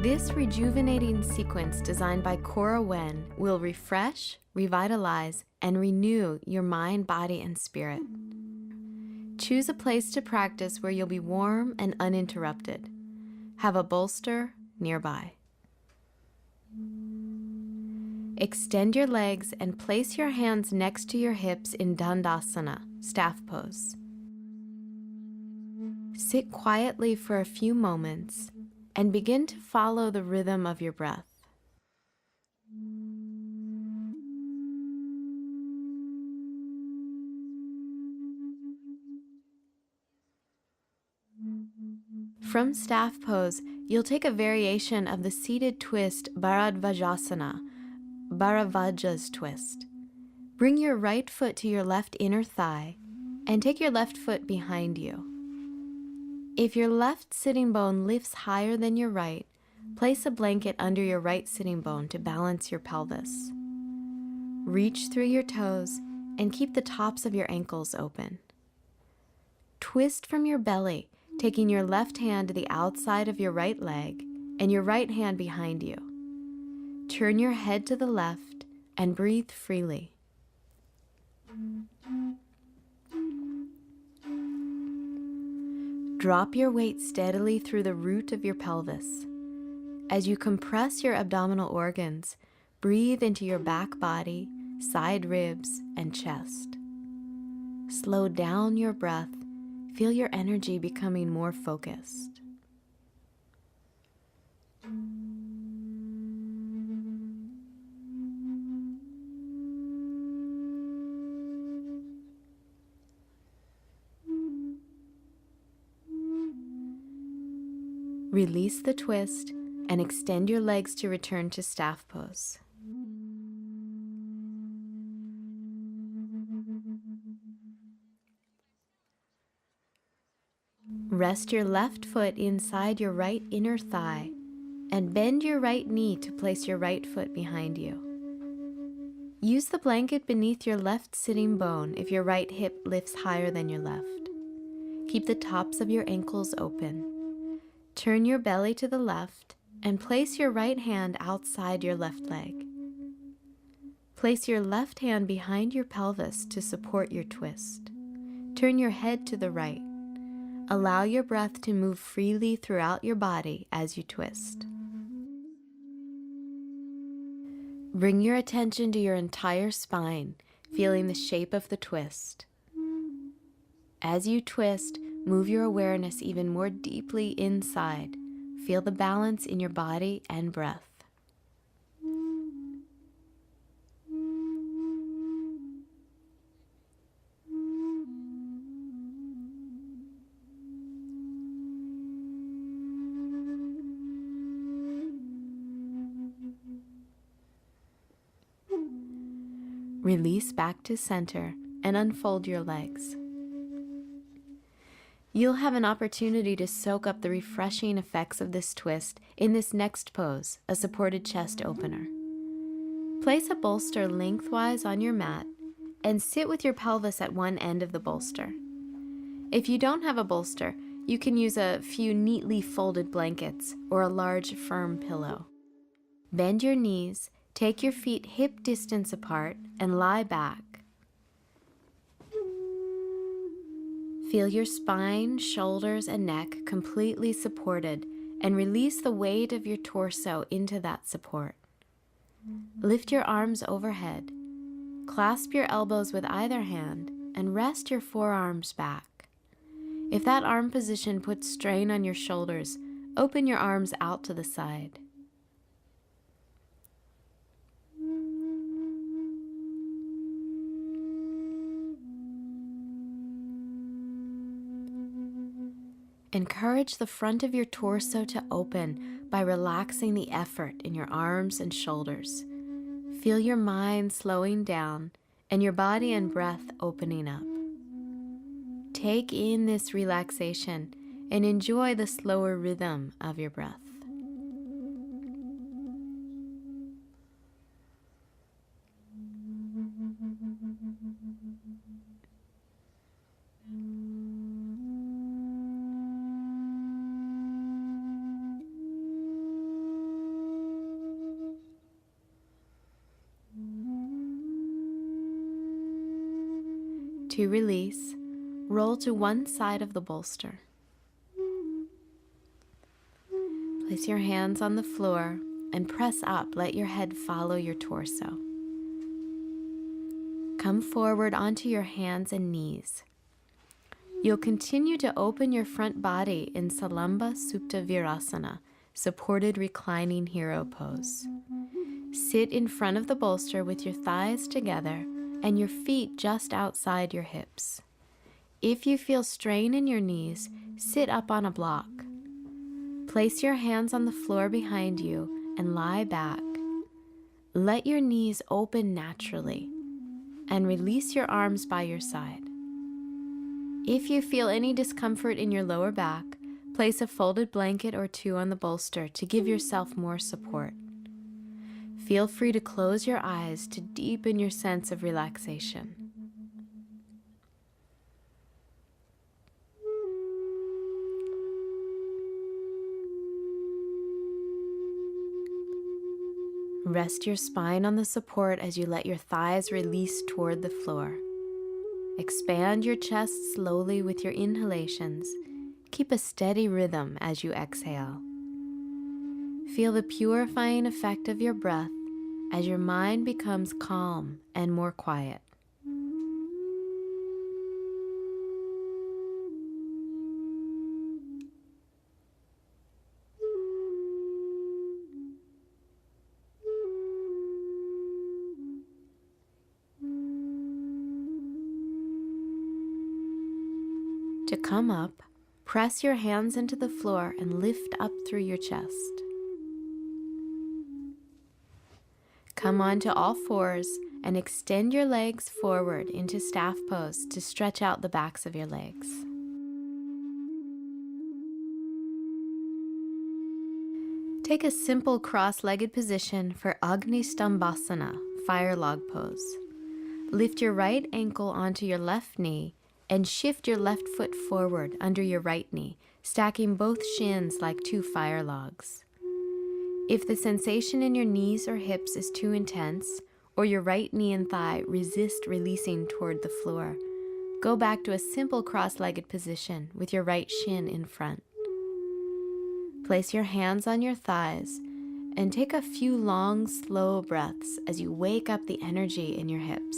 This rejuvenating sequence designed by Cora Wen will refresh, revitalize, and renew your mind, body, and spirit. Choose a place to practice where you'll be warm and uninterrupted. Have a bolster nearby. Extend your legs and place your hands next to your hips in Dandasana, staff pose. Sit quietly for a few moments and begin to follow the rhythm of your breath. From staff pose, you'll take a variation of the seated twist Bharadvajasana, Bharavaja's twist. Bring your right foot to your left inner thigh and take your left foot behind you. If your left sitting bone lifts higher than your right, place a blanket under your right sitting bone to balance your pelvis. Reach through your toes and keep the tops of your ankles open. Twist from your belly, taking your left hand to the outside of your right leg and your right hand behind you. Turn your head to the left and breathe freely. Drop your weight steadily through the root of your pelvis. As you compress your abdominal organs, breathe into your back body, side ribs, and chest. Slow down your breath. Feel your energy becoming more focused. Release the twist and extend your legs to return to staff pose. Rest your left foot inside your right inner thigh and bend your right knee to place your right foot behind you. Use the blanket beneath your left sitting bone if your right hip lifts higher than your left. Keep the tops of your ankles open. Turn your belly to the left and place your right hand outside your left leg. Place your left hand behind your pelvis to support your twist. Turn your head to the right. Allow your breath to move freely throughout your body as you twist. Bring your attention to your entire spine, feeling the shape of the twist. As you twist, move your awareness even more deeply inside. Feel the balance in your body and breath. Release back to center and unfold your legs. You'll have an opportunity to soak up the refreshing effects of this twist in this next pose, a supported chest opener. Place a bolster lengthwise on your mat and sit with your pelvis at one end of the bolster. If you don't have a bolster, you can use a few neatly folded blankets or a large firm pillow. Bend your knees, take your feet hip distance apart, and lie back. Feel your spine, shoulders, and neck completely supported, and release the weight of your torso into that support. Lift your arms overhead. Clasp your elbows with either hand, and rest your forearms back. If that arm position puts strain on your shoulders, open your arms out to the side. Encourage the front of your torso to open by relaxing the effort in your arms and shoulders. Feel your mind slowing down and your body and breath opening up. Take in this relaxation and enjoy the slower rhythm of your breath. To release, roll to one side of the bolster. Place your hands on the floor and press up. Let your head follow your torso. Come forward onto your hands and knees. You'll continue to open your front body in Salamba Supta Virasana, supported reclining hero pose. Sit in front of the bolster with your thighs together and your feet just outside your hips. If you feel strain in your knees, sit up on a block. Place your hands on the floor behind you and lie back. Let your knees open naturally and release your arms by your side. If you feel any discomfort in your lower back, place a folded blanket or two on the bolster to give yourself more support. Feel free to close your eyes to deepen your sense of relaxation. Rest your spine on the support as you let your thighs release toward the floor. Expand your chest slowly with your inhalations. Keep a steady rhythm as you exhale. Feel the purifying effect of your breath as your mind becomes calm and more quiet. To come up, press your hands into the floor and lift up through your chest. Come onto all fours and extend your legs forward into staff pose to stretch out the backs of your legs. Take a simple cross-legged position for Agni Stambhasana, fire log pose. Lift your right ankle onto your left knee and shift your left foot forward under your right knee, stacking both shins like two fire logs. If the sensation in your knees or hips is too intense, or your right knee and thigh resist releasing toward the floor, go back to a simple cross-legged position with your right shin in front. Place your hands on your thighs and take a few long, slow breaths as you wake up the energy in your hips.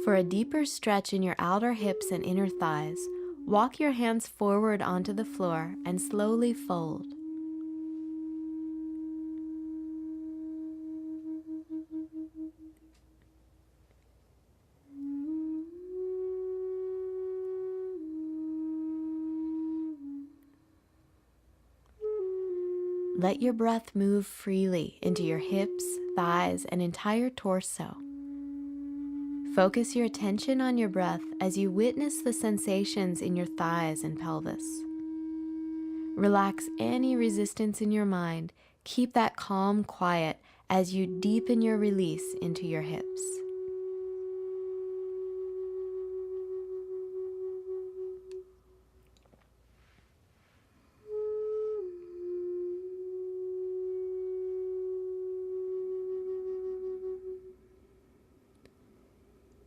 For a deeper stretch in your outer hips and inner thighs, walk your hands forward onto the floor and slowly fold. Let your breath move freely into your hips, thighs, and entire torso. Focus your attention on your breath as you witness the sensations in your thighs and pelvis. Relax any resistance in your mind. Keep that calm quiet as you deepen your release into your hips.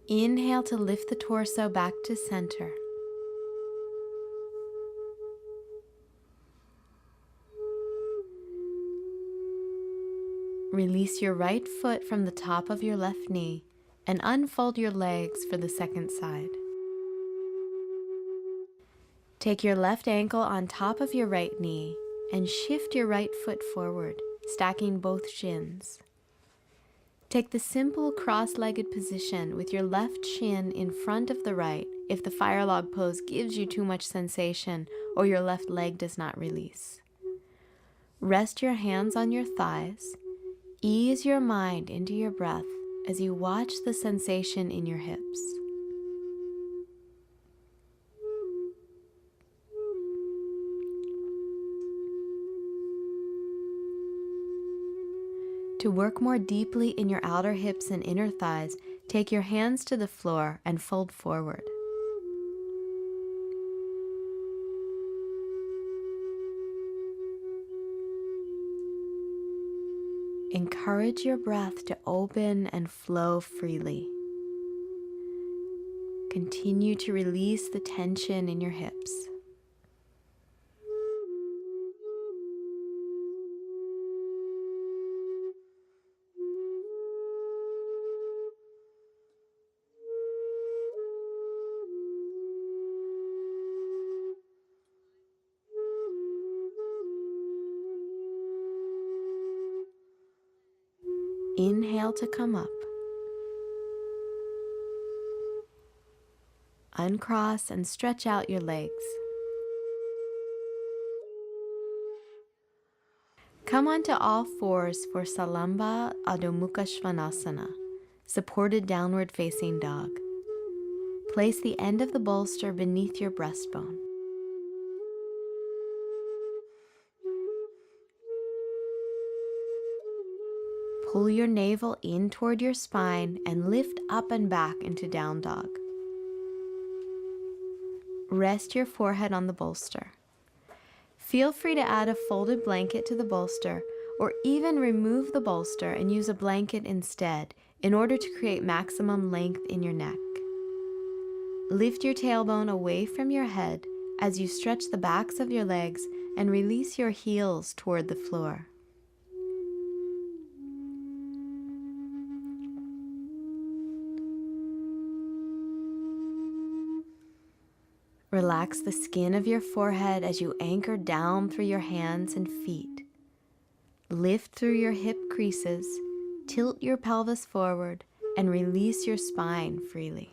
Inhale to lift the torso back to center. Release your right foot from the top of your left knee and unfold your legs for the second side. Take your left ankle on top of your right knee and shift your right foot forward, stacking both shins. Take the simple cross-legged position with your left shin in front of the right if the fire log pose gives you too much sensation or your left leg does not release. Rest your hands on your thighs. Ease your mind into your breath as you watch the sensation in your hips. To work more deeply in your outer hips and inner thighs, take your hands to the floor and fold forward. Encourage your breath to open and flow freely. Continue to release the tension in your hips. Inhale to come up. Uncross and stretch out your legs. Come onto all fours for Salamba Adho Mukha Svanasana, supported downward facing dog. Place the end of the bolster beneath your breastbone. Pull your navel in toward your spine and lift up and back into down dog. Rest your forehead on the bolster. Feel free to add a folded blanket to the bolster or even remove the bolster and use a blanket instead in order to create maximum length in your neck. Lift your tailbone away from your head as you stretch the backs of your legs and release your heels toward the floor. Relax the skin of your forehead as you anchor down through your hands and feet. Lift through your hip creases, tilt your pelvis forward, and release your spine freely.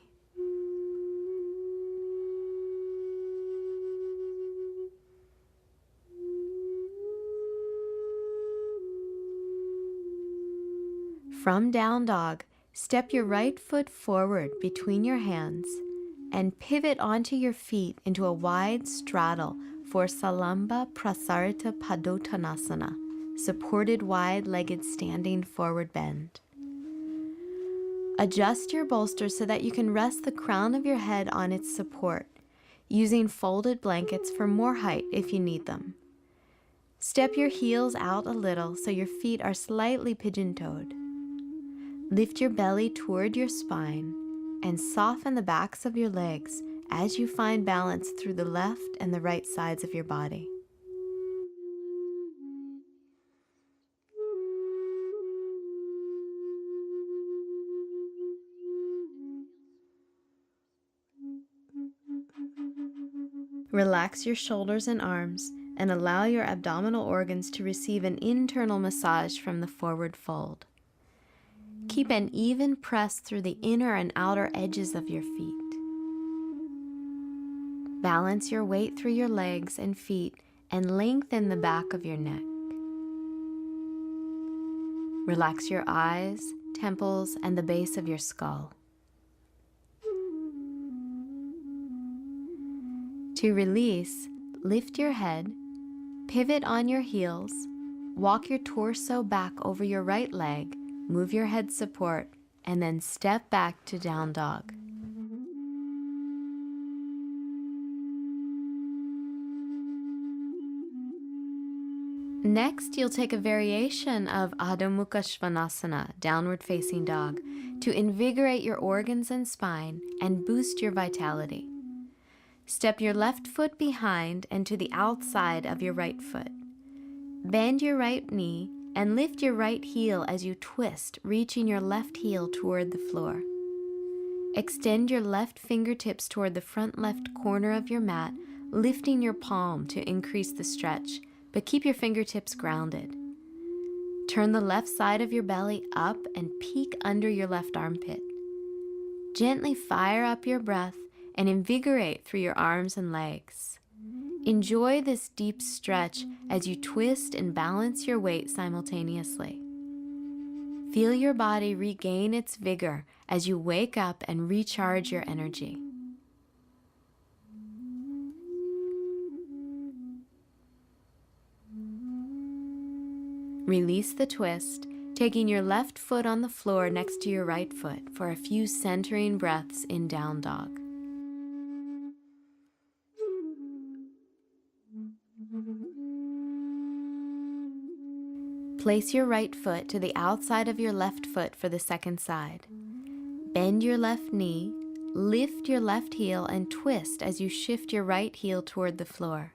From down dog, step your right foot forward between your hands and pivot onto your feet into a wide straddle for Salamba Prasarita Padottanasana, supported wide-legged standing forward bend. Adjust your bolster so that you can rest the crown of your head on its support, using folded blankets for more height if you need them. Step your heels out a little so your feet are slightly pigeon-toed. Lift your belly toward your spine and soften the backs of your legs as you find balance through the left and the right sides of your body. Relax your shoulders and arms and allow your abdominal organs to receive an internal massage from the forward fold. Keep an even press through the inner and outer edges of your feet. Balance your weight through your legs and feet and lengthen the back of your neck. Relax your eyes, temples, and the base of your skull. To release, lift your head, pivot on your heels, walk your torso back over your right leg, move your head support, and then step back to down dog. Next, you'll take a variation of Adho Mukha Svanasana, downward facing dog, to invigorate your organs and spine and boost your vitality. Step your left foot behind and to the outside of your right foot. Bend your right knee and lift your right heel as you twist, reaching your left heel toward the floor. Extend your left fingertips toward the front left corner of your mat, lifting your palm to increase the stretch, but keep your fingertips grounded. Turn the left side of your belly up and peek under your left armpit. Gently fire up your breath and invigorate through your arms and legs. Enjoy this deep stretch as you twist and balance your weight simultaneously. Feel your body regain its vigor as you wake up and recharge your energy. Release the twist, taking your left foot on the floor next to your right foot for a few centering breaths in down dog. Place your right foot to the outside of your left foot for the second side. Bend your left knee, lift your left heel, and twist as you shift your right heel toward the floor.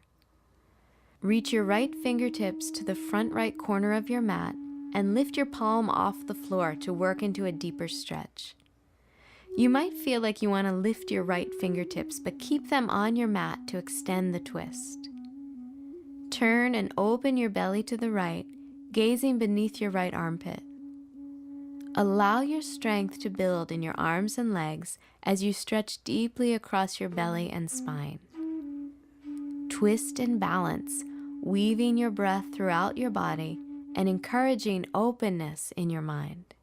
Reach your right fingertips to the front right corner of your mat and lift your palm off the floor to work into a deeper stretch. You might feel like you want to lift your right fingertips, but keep them on your mat to extend the twist. Turn and open your belly to the right, gazing beneath your right armpit. Allow your strength to build in your arms and legs as you stretch deeply across your belly and spine. Twist and balance, weaving your breath throughout your body and encouraging openness in your mind.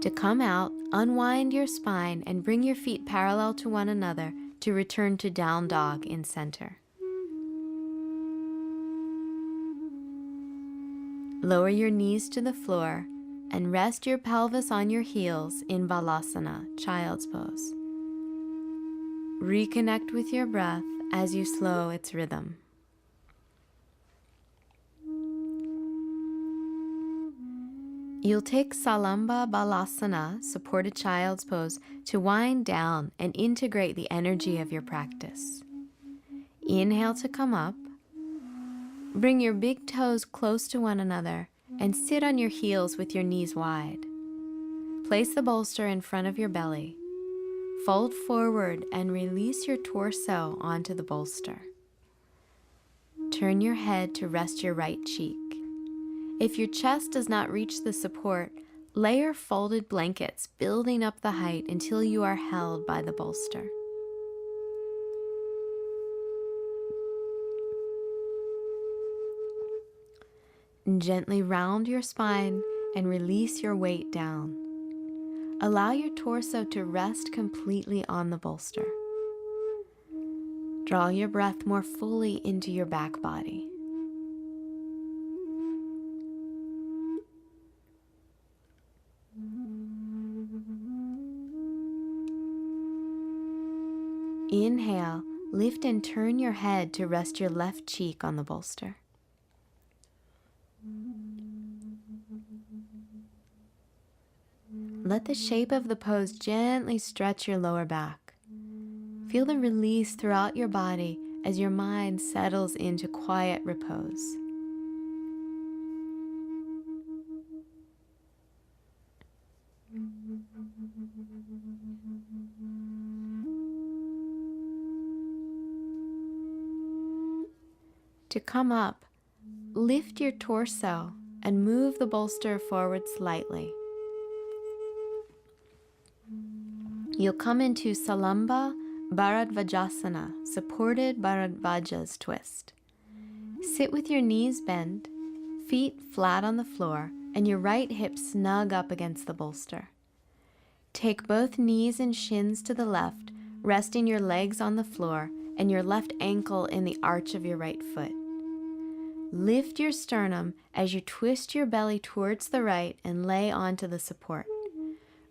To come out, unwind your spine and bring your feet parallel to one another to return to down dog in center. Lower your knees to the floor and rest your pelvis on your heels in Balasana, child's pose. Reconnect with your breath as you slow its rhythm. You'll take Salamba Balasana, supported child's pose, to wind down and integrate the energy of your practice. Inhale to come up. Bring your big toes close to one another and sit on your heels with your knees wide. Place the bolster in front of your belly. Fold forward and release your torso onto the bolster. Turn your head to rest your right cheek. If your chest does not reach the support, layer folded blankets, building up the height until you are held by the bolster. Gently round your spine and release your weight down. Allow your torso to rest completely on the bolster. Draw your breath more fully into your back body. Inhale, lift and turn your head to rest your left cheek on the bolster. Let the shape of the pose gently stretch your lower back. Feel the release throughout your body as your mind settles into quiet repose. To come up, lift your torso and move the bolster forward slightly. You'll come into Salamba Bharadvajasana, supported Bharadvaja's twist. Sit with your knees bent, feet flat on the floor, and your right hip snug up against the bolster. Take both knees and shins to the left, resting your legs on the floor and your left ankle in the arch of your right foot. Lift your sternum as you twist your belly towards the right and lay onto the support.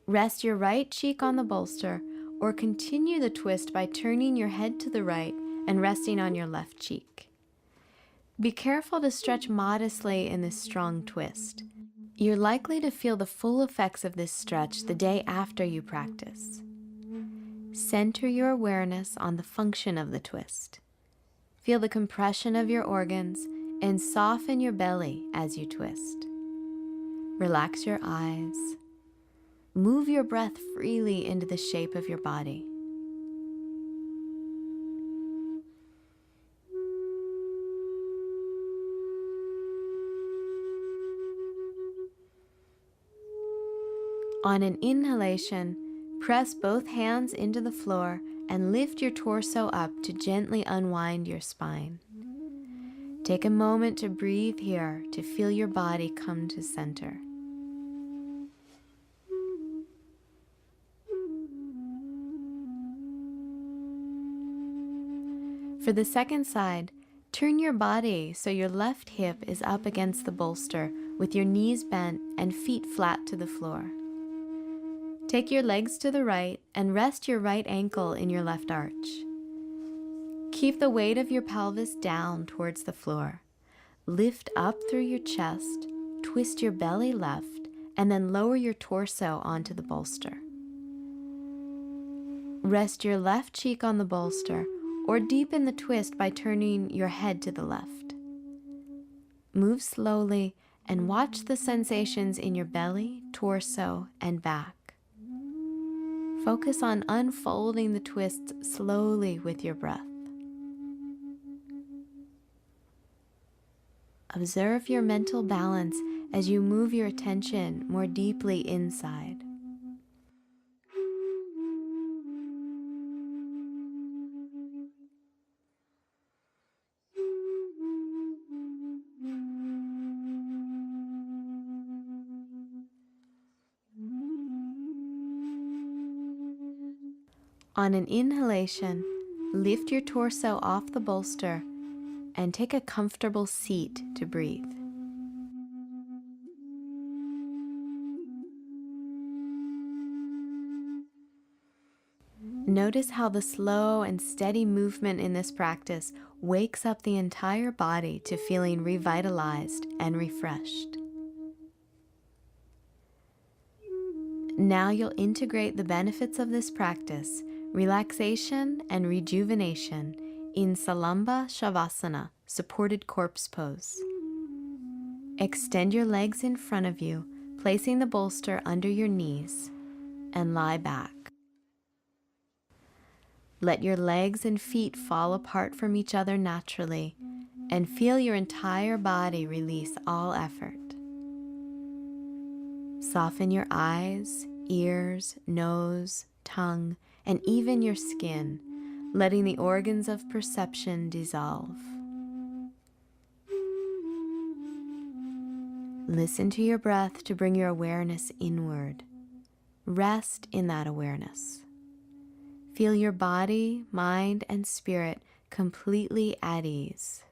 Rest your right cheek on the bolster or continue the twist by turning your head to the right and resting on your left cheek. Be careful to stretch modestly in this strong twist. You're likely to feel the full effects of this stretch the day after you practice. Center your awareness on the function of the twist. Feel the compression of your organs and soften your belly as you twist. Relax your eyes. Move your breath freely into the shape of your body. On an inhalation, press both hands into the floor and lift your torso up to gently unwind your spine. Take a moment to breathe here to feel your body come to center. For the second side, turn your body so your left hip is up against the bolster with your knees bent and feet flat to the floor. Take your legs to the right and rest your right ankle in your left arch. Keep the weight of your pelvis down towards the floor. Lift up through your chest, twist your belly left, and then lower your torso onto the bolster. Rest your left cheek on the bolster or deepen the twist by turning your head to the left. Move slowly and watch the sensations in your belly, torso, and back. Focus on unfolding the twists slowly with your breath. Observe your mental balance as you move your attention more deeply inside. On an inhalation, lift your torso off the bolster and take a comfortable seat to breathe. Notice how the slow and steady movement in this practice wakes up the entire body to feeling revitalized and refreshed. Now you'll integrate the benefits of this practice, relaxation and rejuvenation, in Salamba Shavasana, supported corpse pose. Extend your legs in front of you, placing the bolster under your knees, and lie back. Let your legs and feet fall apart from each other naturally, and feel your entire body release all effort. Soften your eyes, ears, nose, tongue, and even your skin, letting the organs of perception dissolve. Listen to your breath to bring your awareness inward. Rest in that awareness. Feel your body, mind, and spirit completely at ease.